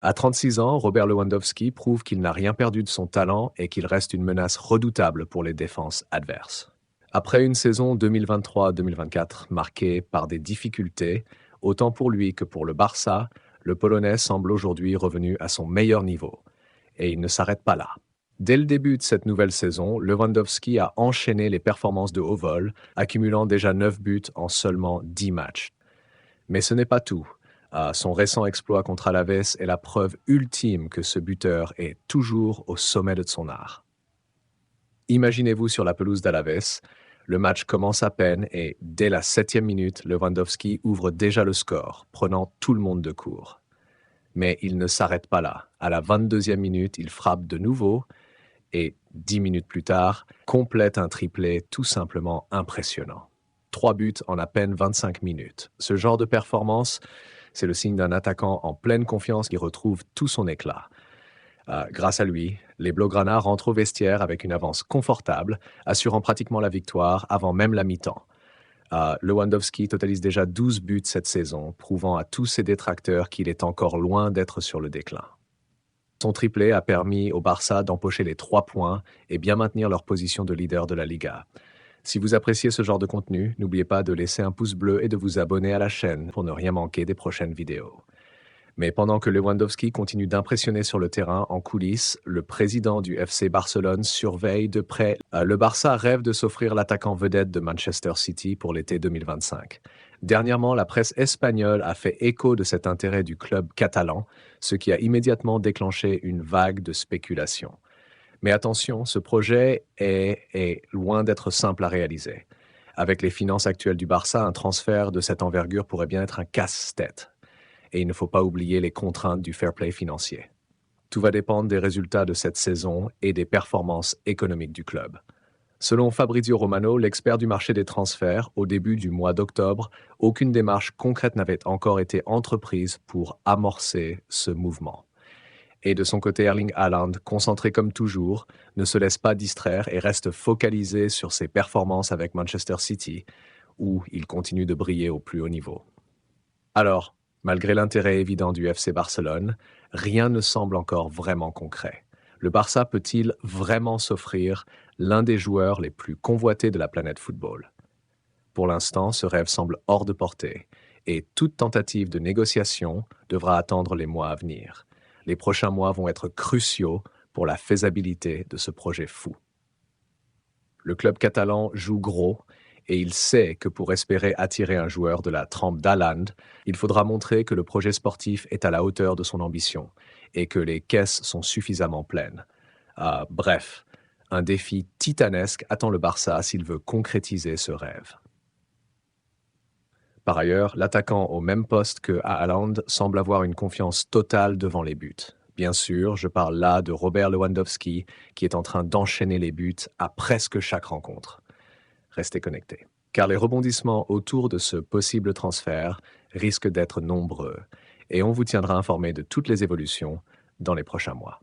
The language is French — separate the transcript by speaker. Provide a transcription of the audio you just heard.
Speaker 1: À 36 ans, Robert Lewandowski prouve qu'il n'a rien perdu de son talent et qu'il reste une menace redoutable pour les défenses adverses. Après une saison 2023-2024 marquée par des difficultés, autant pour lui que pour le Barça, le Polonais semble aujourd'hui revenu à son meilleur niveau. Et il ne s'arrête pas là. Dès le début de cette nouvelle saison, Lewandowski a enchaîné les performances de haut vol, accumulant déjà 9 buts en seulement 10 matchs. Mais ce n'est pas tout. Son récent exploit contre Alaves est la preuve ultime que ce buteur est toujours au sommet de son art. Imaginez-vous sur la pelouse d'Alaves, le match commence à peine et, dès la 7e minute, Lewandowski ouvre déjà le score, prenant tout le monde de court. Mais il ne s'arrête pas là. À la 22e minute, il frappe de nouveau et, 10 minutes plus tard, complète un triplé tout simplement impressionnant. 3 buts en à peine 25 minutes. Ce genre de performance, c'est le signe d'un attaquant en pleine confiance qui retrouve tout son éclat. Grâce à lui, les Blaugrana rentrent au vestiaire avec une avance confortable, assurant pratiquement la victoire avant même la mi-temps. Lewandowski totalise déjà 12 buts cette saison, prouvant à tous ses détracteurs qu'il est encore loin d'être sur le déclin. Son triplé a permis au Barça d'empocher les 3 points et bien maintenir leur position de leader de la Liga. Si vous appréciez ce genre de contenu, n'oubliez pas de laisser un pouce bleu et de vous abonner à la chaîne pour ne rien manquer des prochaines vidéos. Mais pendant que Lewandowski continue d'impressionner sur le terrain, en coulisses, le président du FC Barcelone surveille de près. Le Barça rêve de s'offrir l'attaquant vedette de Manchester City pour l'été 2025. Dernièrement, la presse espagnole a fait écho de cet intérêt du club catalan, ce qui a immédiatement déclenché une vague de spéculation. Mais attention, ce projet est loin d'être simple à réaliser. Avec les finances actuelles du Barça, un transfert de cette envergure pourrait bien être un casse-tête. Et il ne faut pas oublier les contraintes du fair play financier. Tout va dépendre des résultats de cette saison et des performances économiques du club. Selon Fabrizio Romano, l'expert du marché des transferts, au début du mois d'octobre, aucune démarche concrète n'avait encore été entreprise pour amorcer ce mouvement. Et de son côté, Erling Haaland, concentré comme toujours, ne se laisse pas distraire et reste focalisé sur ses performances avec Manchester City, où il continue de briller au plus haut niveau. Alors, malgré l'intérêt évident du FC Barcelone, rien ne semble encore vraiment concret. Le Barça peut-il vraiment s'offrir l'un des joueurs les plus convoités de la planète football? Pour l'instant, ce rêve semble hors de portée, et toute tentative de négociation devra attendre les mois à venir. Les prochains mois vont être cruciaux pour la faisabilité de ce projet fou. Le club catalan joue gros et il sait que pour espérer attirer un joueur de la trempe d'Haaland, il faudra montrer que le projet sportif est à la hauteur de son ambition et que les caisses sont suffisamment pleines. Bref, un défi titanesque attend le Barça s'il veut concrétiser ce rêve. Par ailleurs, l'attaquant au même poste que Haaland semble avoir une confiance totale devant les buts. Bien sûr, je parle là de Robert Lewandowski qui est en train d'enchaîner les buts à presque chaque rencontre. Restez connectés, car les rebondissements autour de ce possible transfert risquent d'être nombreux et on vous tiendra informé de toutes les évolutions dans les prochains mois.